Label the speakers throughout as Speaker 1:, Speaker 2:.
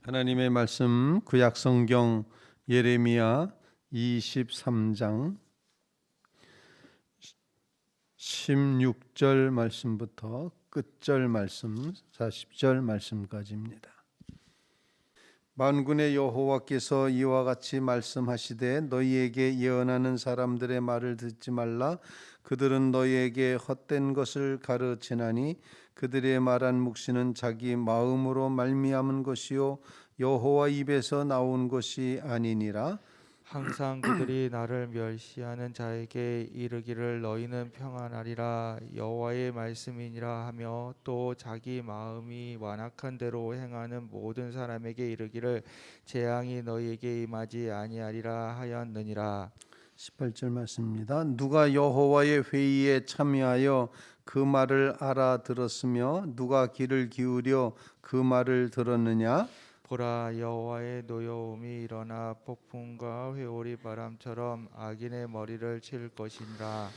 Speaker 1: 하나님의 말씀 구약 성경 예레미야 23장 16절 말씀부터 끝절 말씀 40절 말씀까지입니다. 만군의 여호와께서 이와 같이 말씀하시되 너희에게 예언하는 사람들의 말을 듣지 말라. 그들은 너희에게 헛된 것을 가르치나니 그들의 말한 묵시는 자기 마음으로 말미암은 것이요 여호와 입에서 나온 것이 아니니라.
Speaker 2: 항상 그들이 나를 멸시하는 자에게 이르기를 너희는 평안하리라 여호와의 말씀이니라 하며 또 자기 마음이 완악한 대로 행하는 모든 사람에게 이르기를 재앙이 너희에게 임하지 아니하리라 하였느니라.
Speaker 1: 18절 말씀입니다. 누가 여호와의 회의에 참여하여 그 말을 알아들었으며 누가 귀를 기울여 그 말을 들었느냐?
Speaker 2: 보라, 여호와의 노여움이 일어나 폭풍과 회오리 바람처럼 악인의 머리를 칠 것이니라.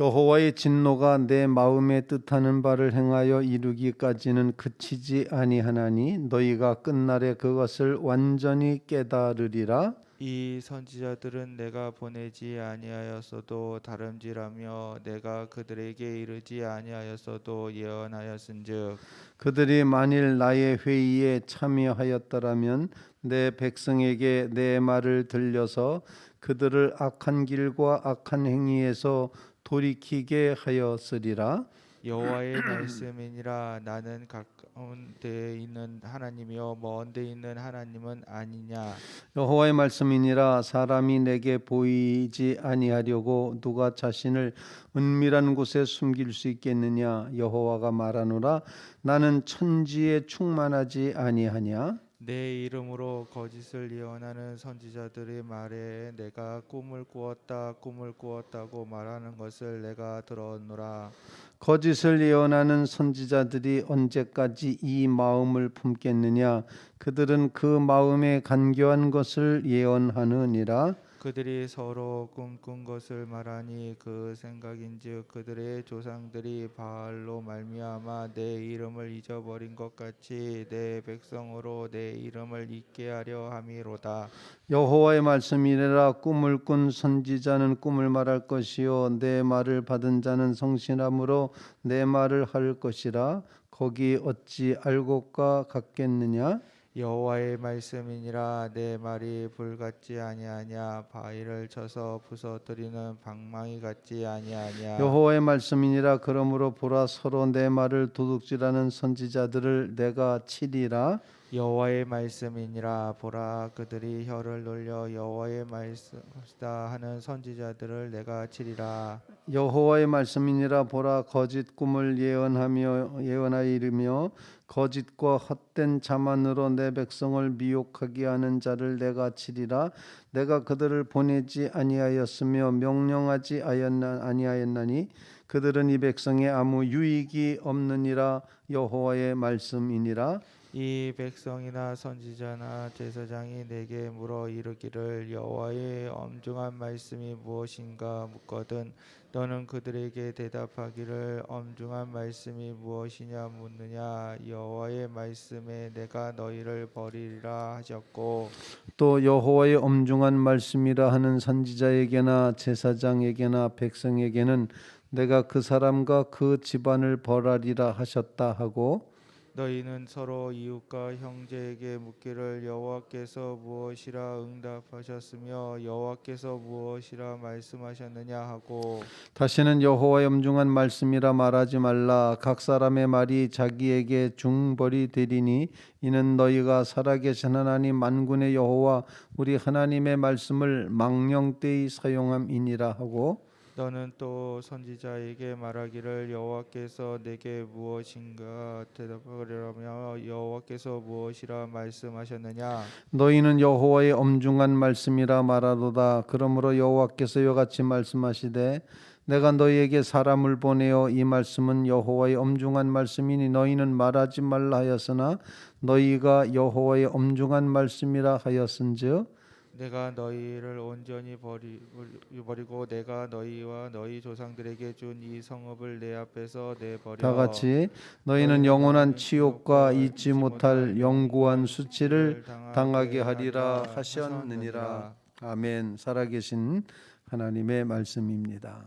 Speaker 1: 여호와의 진노가 내 마음에 뜻하는 바를 행하여 이루기까지는 그치지 아니하나니 너희가 끝날에 그것을 완전히 깨달으리라.
Speaker 2: 이 선지자들은 내가 보내지 아니하였어도 다름질하며 내가 그들에게 이르지 아니하였어도 예언하였은즉
Speaker 1: 그들이 만일 나의 회의에 참여하였더라면 내 백성에게 내 말을 들려서 그들을 악한 길과 악한 행위에서 돌이키게 하였으리라.
Speaker 2: 여호와의 말씀이니라. 나는 가까운 데에 있는 하나님이요 먼 데 있는 하나님은 아니냐.
Speaker 1: 여호와의 말씀이니라. 사람이 내게 보이지 아니하려고 누가 자신을 은밀한 곳에 숨길 수 있겠느냐. 여호와가 말하노라. 나는 천지에 충만하지 아니하냐.
Speaker 2: 내 이름으로 거짓을 예언하는 선지자들의 말에 내가 꿈을 꾸었다고 말하는 것을 내가 들었노라.
Speaker 1: 거짓을 예언하는 선지자들이 언제까지 이 마음을 품겠느냐. 그들은 그 마음에 간교한 것을 예언하느니라.
Speaker 2: 그들이 서로 꿈꾼 것을 말하니 그 생각인즉 그들의 조상들이 바알로 말미암아 내 이름을 잊어버린 것 같이 내 백성으로 내 이름을 잊게 하려 함이로다.
Speaker 1: 여호와의 말씀이라. 꿈을 꾼 선지자는 꿈을 말할 것이요 내 말을 받은 자는 성실함으로 내 말을 할 것이라. 거기 어찌 알곡과 같겠느냐.
Speaker 2: 여호와의 말씀이니라. 내 말이 불 같지 아니하냐. 바위를 쳐서 부서뜨리는 방망이 같지 아니하냐.
Speaker 1: 여호와의 말씀이니라. 그러므로 보라, 서로 내 말을 도둑질하는 선지자들을 내가 치리라.
Speaker 2: 여호와의 말씀이니라. 보라, 그들이 혀를 놀려 여호와의 말씀이다 하는 선지자들을 내가 치리라.
Speaker 1: 여호와의 말씀이니라. 보라, 거짓 꿈을 예언하여 이르며 거짓과 헛된 자만으로 내 백성을 미혹하게 하는 자를 내가 치리라. 내가 그들을 보내지 아니하였으며 명령하지 아니하였나니 그들은 이 백성에 아무 유익이 없느니라. 여호와의 말씀이니라.
Speaker 2: 이 백성이나 선지자나 제사장이 내게 물어 이르기를 여호와의 엄중한 말씀이 무엇인가 묻거든 너는 그들에게 대답하기를 엄중한 말씀이 무엇이냐 묻느냐. 여호와의 말씀에 내가 너희를 버리리라 하셨고
Speaker 1: 또 여호와의 엄중한 말씀이라 하는 선지자에게나 제사장에게나 백성에게는 내가 그 사람과 그 집안을 벌하리라 하셨다 하고
Speaker 2: 너희는 서로 이웃과 형제에게 묻기를 여호와께서 무엇이라 응답하셨으며 여호와께서 무엇이라 말씀하셨느냐 하고
Speaker 1: 다시는 여호와의 엄중한 말씀이라 말하지 말라. 각 사람의 말이 자기에게 중벌이 되리니 이는 너희가 살아계신 하나님 만군의 여호와 우리 하나님의 말씀을 망령되이 사용함이니라 하고
Speaker 2: 너는 또 선지자에게 말하기를 여호와께서 내게 무엇인가 대답하려며 여호와께서 무엇이라 말씀하셨느냐.
Speaker 1: 너희는 여호와의 엄중한 말씀이라 말하도다. 그러므로 여호와께서 이와 같이 말씀하시되 내가 너희에게 사람을 보내어 이 말씀은 여호와의 엄중한 말씀이니 너희는 말하지 말라 하였으나 너희가 여호와의 엄중한 말씀이라 하였은즉
Speaker 2: 내가 너희를 온전히 버리고 내가 너희와 너희 조상들에게 준 이 성읍을 내 앞에서 내버려
Speaker 1: 다 같이 너희는 영원한 치욕과 잊지 못할 영구한 수치를 당하게 하리라 하셨느니라. 아멘. 살아계신 하나님의 말씀입니다.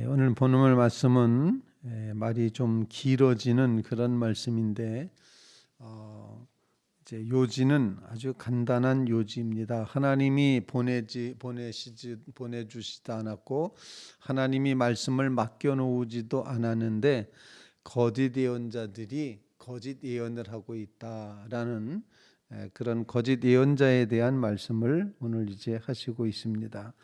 Speaker 1: 오늘 본문 말씀은 말이 좀 길어지는 그런 말씀인데 이제 요지는 아주 간단한 요지입니다. 하나님이 보내주시지 않았고 하나님이 말씀을 맡겨놓지도 않았는데 거짓 예언자들이 거짓 예언을 하고 있다라는 그런 거짓 예언자에 대한 말씀을 오늘 이제 하시고 있습니다.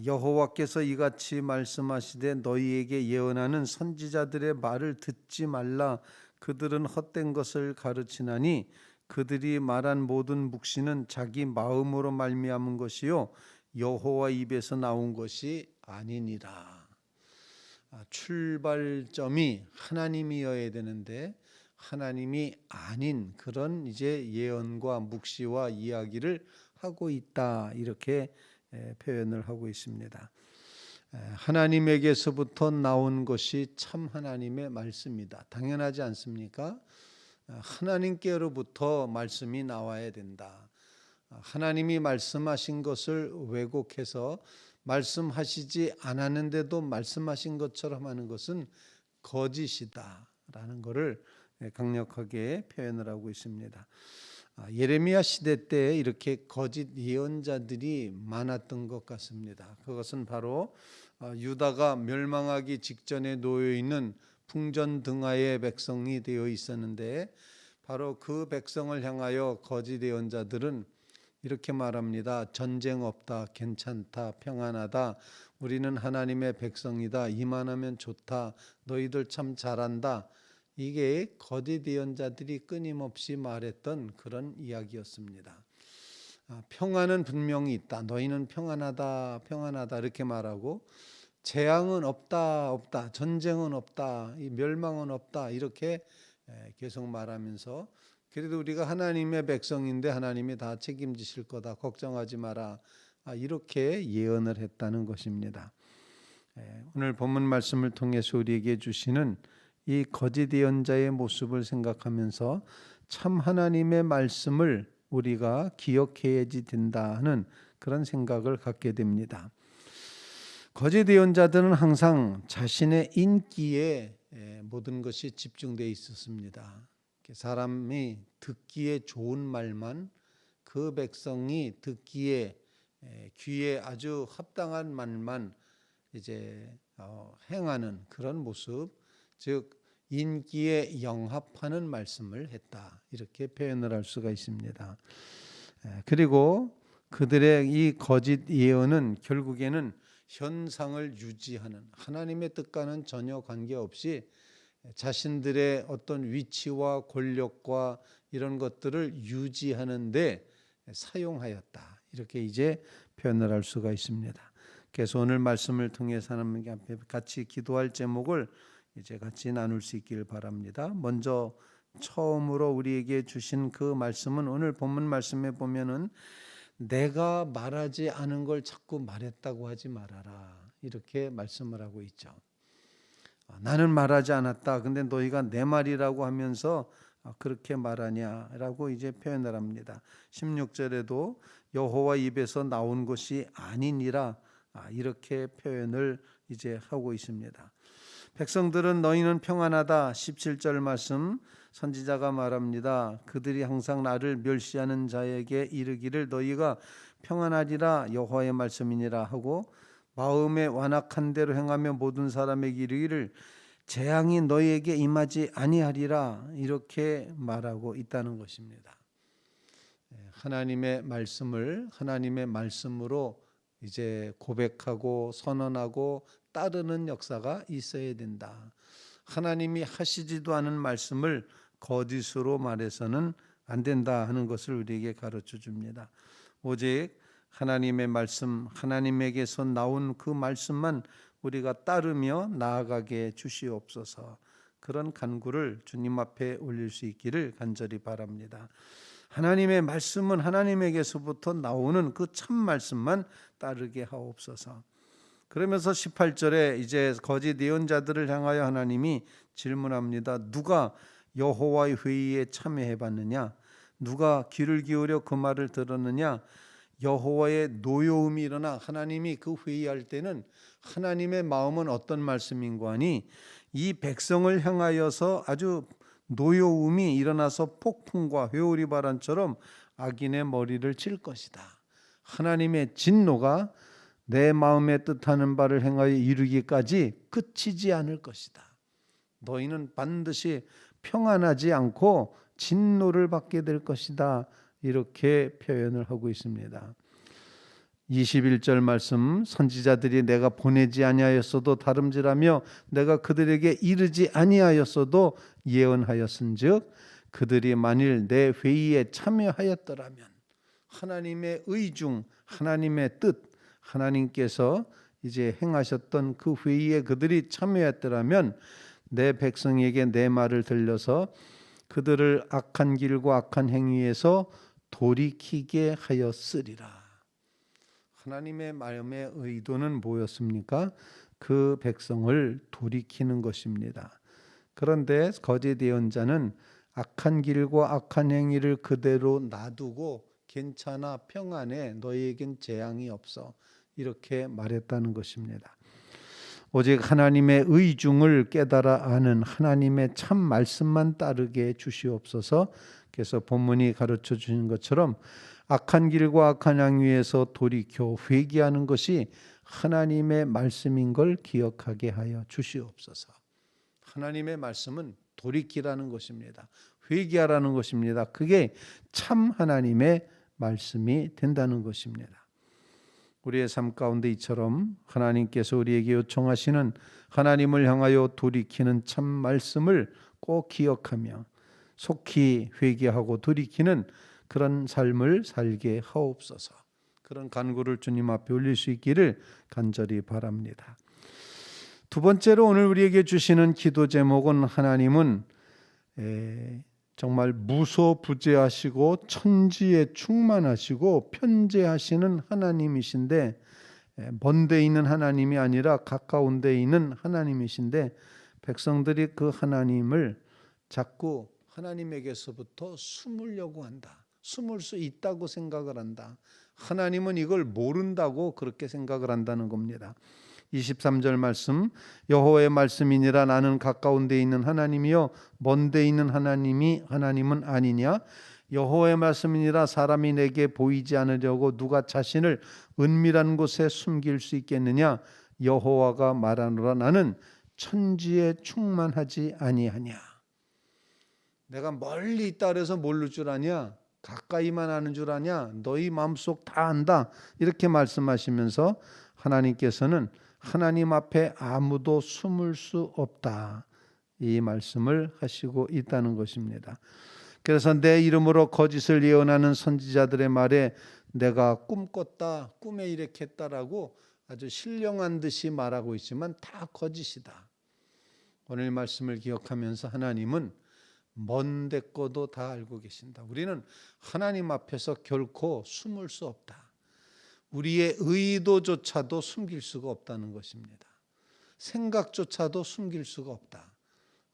Speaker 1: 여호와께서 이같이 말씀하시되 너희에게 예언하는 선지자들의 말을 듣지 말라. 그들은 헛된 것을 가르치나니 그들이 말한 모든 묵시는 자기 마음으로 말미암은 것이요 여호와 입에서 나온 것이 아니니라. 출발점이 하나님이어야 되는데 하나님이 아닌 그런 이제 예언과 묵시와 이야기를 하고 있다, 이렇게 표현을 하고 있습니다. 하나님에게서부터 나온 것이 참 하나님의 말씀이다. 당연하지 않습니까? 하나님께로부터 말씀이 나와야 된다. 하나님이 말씀하신 것을 왜곡해서 말씀하시지 않았는데도 말씀하신 것처럼 하는 것은 거짓이다라는 것을 강력하게 표현을 하고 있습니다. 예레미야 시대 때 이렇게 거짓 예언자들이 많았던 것 같습니다. 그것은 바로 유다가 멸망하기 직전에 놓여 있는 풍전등하의 백성이 되어 있었는데 바로 그 백성을 향하여 거짓 예언자들은 이렇게 말합니다. 전쟁 없다, 괜찮다, 평안하다, 우리는 하나님의 백성이다, 이만하면 좋다, 너희들 참 잘한다. 이게 거짓 예언자들이 끊임없이 말했던 그런 이야기였습니다. 평안은 분명히 있다, 너희는 평안하다, 평안하다 이렇게 말하고 재앙은 없다, 전쟁은 없다, 멸망은 없다 이렇게 계속 말하면서 그래도 우리가 하나님의 백성인데 하나님이 다 책임지실 거다, 걱정하지 마라, 이렇게 예언을 했다는 것입니다. 오늘 본문 말씀을 통해서 우리에게 주시는 이 거짓 예언자의 모습을 생각하면서 참 하나님의 말씀을 우리가 기억해야지 된다 하는 그런 생각을 갖게 됩니다. 거짓 예언자들은 항상 자신의 인기에 모든 것이 집중되어 있었습니다. 사람이 듣기에 좋은 말만, 그 백성이 듣기에 귀에 아주 합당한 말만 이제 행하는 그런 모습, 즉 인기에 영합하는 말씀을 했다, 이렇게 표현을 할 수가 있습니다. 그리고 그들의 이 거짓 예언은 결국에는 현상을 유지하는, 하나님의 뜻과는 전혀 관계없이 자신들의 어떤 위치와 권력과 이런 것들을 유지하는데 사용하였다, 이렇게 이제 표현을 할 수가 있습니다. 그래서 오늘 말씀을 통해서 하나님 앞에 같이 기도할 제목을 이제 같이 나눌 수 있길 바랍니다. 먼저 처음으로 우리에게 주신 그 말씀은 오늘 본문 말씀에 보면은 내가 말하지 않은 걸 자꾸 말했다고 하지 말아라, 이렇게 말씀을 하고 있죠. 나는 말하지 않았다, 근데 너희가 내 말이라고 하면서 그렇게 말하냐라고 이제 표현을 합니다. 16절에도 여호와 입에서 나온 것이 아니니라, 이렇게 표현을 이제 하고 있습니다. 백성들은 너희는 평안하다, 17절 말씀 선지자가 말합니다. 그들이 항상 나를 멸시하는 자에게 이르기를 너희가 평안하리라, 여호와의 말씀이니라 하고 마음에 완악한 대로 행하며 모든 사람에게 이르기를 재앙이 너희에게 임하지 아니하리라, 이렇게 말하고 있다는 것입니다. 하나님의 말씀을 하나님의 말씀으로 이제 고백하고 선언하고 따르는 역사가 있어야 된다. 하나님이 하시지도 않은 말씀을 거짓으로 말해서는 안 된다 하는 것을 우리에게 가르쳐 줍니다. 오직 하나님의 말씀, 하나님에게서 나온 그 말씀만 우리가 따르며 나아가게 주시옵소서. 그런 간구를 주님 앞에 올릴 수 있기를 간절히 바랍니다. 하나님의 말씀은 하나님에게서부터 나오는 그 참 말씀만 따르게 하옵소서. 그러면서 18절에 이제 거짓 예언자들을 향하여 하나님이 질문합니다. 누가 여호와의 회의에 참여해 봤느냐? 누가 귀를 기울여 그 말을 들었느냐? 여호와의 노여움이 일어나 하나님이 그 회의할 때는 하나님의 마음은 어떤 말씀인고 하니 이 백성을 향하여서 아주 노여움이 일어나서 폭풍과 회오리 바람처럼 악인의 머리를 칠 것이다. 하나님의 진노가 내 마음에 뜻하는 바를 행하여 이루기까지 그치지 않을 것이다. 너희는 반드시 평안하지 않고 진노를 받게 될 것이다. 이렇게 표현을 하고 있습니다. 21절 말씀, 선지자들이 내가 보내지 아니하였어도 다름질하며 내가 그들에게 이르지 아니하였어도 예언하였은즉 그들이 만일 내 회의에 참여하였더라면, 하나님의 의중, 하나님의 뜻, 하나님께서 이제 행하셨던 그 회의에 그들이 참여했더라면 내 백성에게 내 말을 들려서 그들을 악한 길과 악한 행위에서 돌이키게 하였으리라. 하나님의 마음의 의도는 뭐였습니까? 그 백성을 돌이키는 것입니다. 그런데 거짓 예언자는 악한 길과 악한 행위를 그대로 놔두고 괜찮아, 평안해, 너희에겐 재앙이 없어, 이렇게 말했다는 것입니다. 오직 하나님의 의중을 깨달아 아는 하나님의 참 말씀만 따르게 주시옵소서. 그래서 본문이 가르쳐 주신 것처럼 악한 길과 악한 행위에서 돌이켜 회개하는 것이 하나님의 말씀인 걸 기억하게 하여 주시옵소서. 하나님의 말씀은 돌이키라는 것입니다. 회개하라는 것입니다. 그게 참 하나님의 말씀이 된다는 것입니다. 우리의 삶 가운데 이처럼 하나님께서 우리에게 요청하시는 하나님을 향하여 돌이키는 참 말씀을 꼭 기억하며 속히 회개하고 돌이키는 그런 삶을 살게 하옵소서. 그런 간구를 주님 앞에 올릴 수 있기를 간절히 바랍니다. 두 번째로 오늘 우리에게 주시는 기도 제목은 하나님은 정말 무소부재하시고 천지에 충만하시고 편재하시는 하나님이신데, 먼 데 있는 하나님이 아니라 가까운 데 있는 하나님이신데, 백성들이 그 하나님을 자꾸 하나님에게서부터 숨으려고 한다. 숨을 수 있다고 생각을 한다. 하나님은 이걸 모른다고 그렇게 생각을 한다는 겁니다. 23절 말씀, 여호와의 말씀이니라 나는 가까운 데 있는 하나님이요 먼 데 있는 하나님은 아니냐? 여호와의 말씀이니라 사람이 내게 보이지 않으려고 누가 자신을 은밀한 곳에 숨길 수 있겠느냐? 여호와가 말하노라 나는 천지에 충만하지 아니하냐? 내가 멀리 있다 그래서 모를 줄 아냐? 가까이만 아는 줄 아냐? 너희 마음속 다 안다. 이렇게 말씀하시면서 하나님께서는 하나님 앞에 아무도 숨을 수 없다, 이 말씀을 하시고 있다는 것입니다. 그래서 내 이름으로 거짓을 예언하는 선지자들의 말에 내가 꿈 꿨다, 꿈에 이렇겠다라고 아주 신령한 듯이 말하고 있지만 다 거짓이다. 오늘 말씀을 기억하면서 하나님은 먼 데 거도 다 알고 계신다. 우리는 하나님 앞에서 결코 숨을 수 없다. 우리의 의도조차도 숨길 수가 없다는 것입니다. 생각조차도 숨길 수가 없다.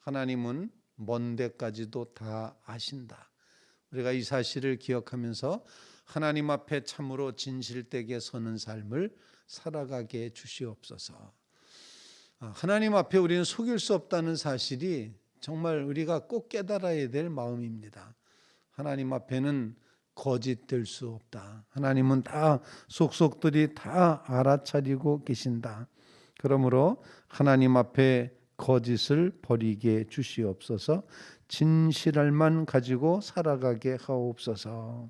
Speaker 1: 하나님은 먼 데까지도 다 아신다. 우리가 이 사실을 기억하면서 하나님 앞에 참으로 진실되게 서는 삶을 살아가게 주시옵소서. 하나님 앞에 우리는 속일 수 없다는 사실이 정말 우리가 꼭 깨달아야 될 마음입니다. 하나님 앞에는 거짓될 수 없다. 하나님은 다 속속들이 다 알아차리고 계신다. 그러므로 하나님 앞에 거짓을 버리게 주시옵소서. 진실할만 가지고 살아가게 하옵소서.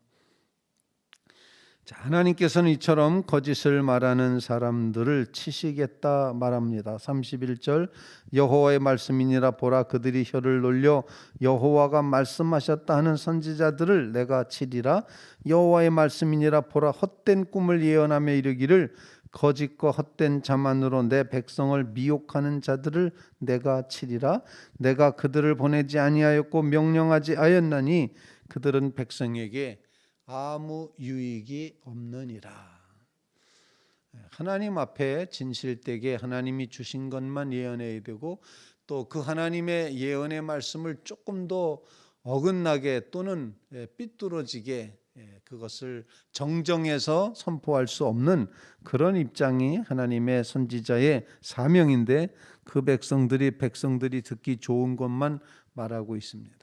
Speaker 1: 자, 하나님께서는 이처럼 거짓을 말하는 사람들을 치시겠다 말합니다. 31절 여호와의 말씀이니라 보라 그들이 혀를 놀려 여호와가 말씀하셨다 하는 선지자들을 내가 치리라. 여호와의 말씀이니라 보라 헛된 꿈을 예언하며 이르기를 거짓과 헛된 자만으로 내 백성을 미혹하는 자들을 내가 치리라. 내가 그들을 보내지 아니하였고 명령하지 아니하였나니 그들은 백성에게 아무 유익이 없느니라. 하나님 앞에 진실되게 하나님이 주신 것만 예언해야 되고, 또 그 하나님의 예언의 말씀을 조금 더 어긋나게 또는 삐뚤어지게 그것을 정정해서 선포할 수 없는 그런 입장이 하나님의 선지자의 사명인데, 그 백성들이 듣기 좋은 것만 말하고 있습니다.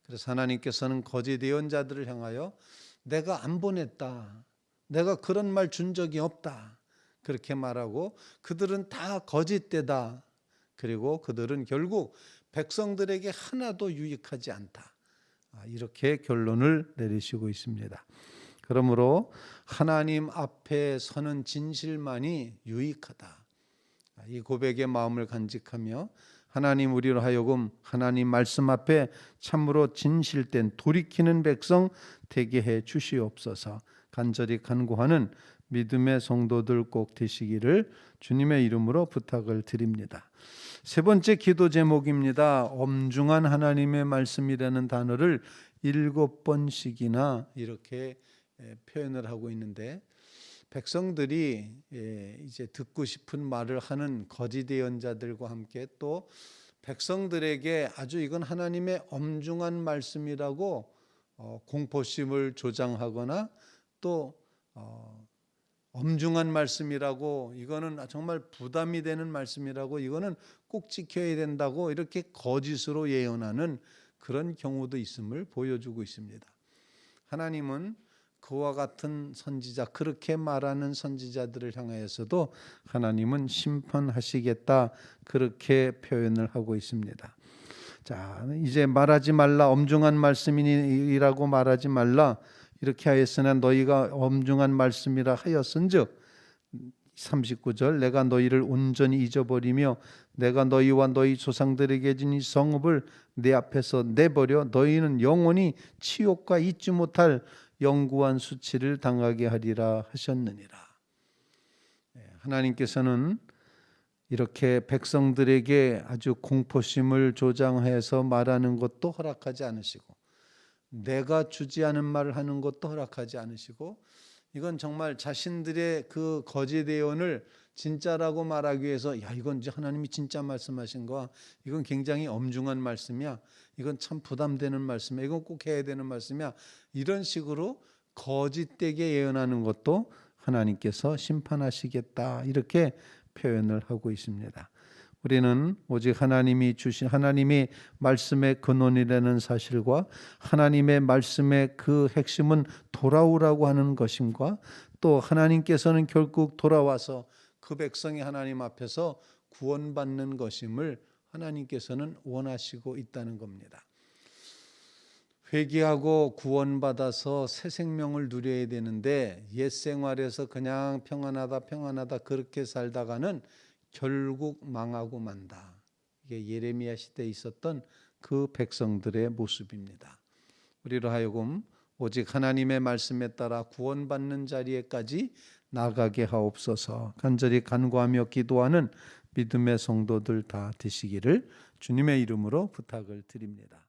Speaker 1: 그래서 하나님께서는 거짓 예언자들을 향하여 내가 안 보냈다, 내가 그런 말 준 적이 없다, 그렇게 말하고 그들은 다 거짓되다, 그리고 그들은 결국 백성들에게 하나도 유익하지 않다, 이렇게 결론을 내리시고 있습니다. 그러므로 하나님 앞에 서는 진실만이 유익하다, 이 고백의 마음을 간직하며 하나님 우리로 하여금 하나님 말씀 앞에 참으로 진실된 돌이키는 백성 되게 해 주시옵소서. 간절히 간구하는 믿음의 성도들 꼭 되시기를 주님의 이름으로 부탁을 드립니다. 세 번째 기도 제목입니다. 엄중한 하나님의 말씀이라는 단어를 7번씩이나 이렇게 표현을 하고 있는데, 백성들이 이제 듣고 싶은 말을 하는 거짓 예언자들과 함께 또 백성들에게 아주 이건 하나님의 엄중한 말씀이라고 공포심을 조장하거나 또 엄중한 말씀이라고, 이거는 정말 부담이 되는 말씀이라고, 이거는 꼭 지켜야 된다고 이렇게 거짓으로 예언하는 그런 경우도 있음을 보여주고 있습니다. 하나님은 그와 같은 선지자, 그렇게 말하는 선지자들을 향하여서도 하나님은 심판하시겠다, 그렇게 표현을 하고 있습니다. 자, 이제 말하지 말라, 엄중한 말씀이라고 말하지 말라 이렇게 하였으나 너희가 엄중한 말씀이라 하였은즉, 39절, 내가 너희를 온전히 잊어버리며 내가 너희와 너희 조상들에게 준 이 성읍을 내 앞에서 내버려 너희는 영원히 치욕과 잊지 못할 영구한 수치를 당하게 하리라 하셨느니라. 하나님께서는 이렇게 백성들에게 아주 공포심을 조장해서 말하는 것도 허락하지 않으시고, 내가 주지 않은 말을 하는 것도 허락하지 않으시고, 이건 정말 자신들의 그 거짓 예언을 진짜라고 말하기 위해서, 야, 이건 이제 하나님이 진짜 말씀하신 거야, 이건 굉장히 엄중한 말씀이야, 이건 참 부담되는 말씀이야, 이건 꼭 해야 되는 말씀이야, 이런 식으로 거짓되게 예언하는 것도 하나님께서 심판하시겠다, 이렇게 표현을 하고 있습니다. 우리는 오직 하나님이 주신 하나님의 말씀의 근원이라는 사실과 하나님의 말씀의 그 핵심은 돌아오라고 하는 것임과, 또 하나님께서는 결국 돌아와서 그 백성이 하나님 앞에서 구원받는 것임을 하나님께서는 원하시고 있다는 겁니다. 회개하고 구원받아서 새 생명을 누려야 되는데, 옛 생활에서 그냥 평안하다 그렇게 살다가는 결국 망하고 만다. 이게 예레미야 시대에 있었던 그 백성들의 모습입니다. 우리로 하여금 오직 하나님의 말씀에 따라 구원받는 자리에까지 나가게 하옵소서. 간절히 간구하며 기도하는 믿음의 성도들 다 되시기를 주님의 이름으로 부탁을 드립니다.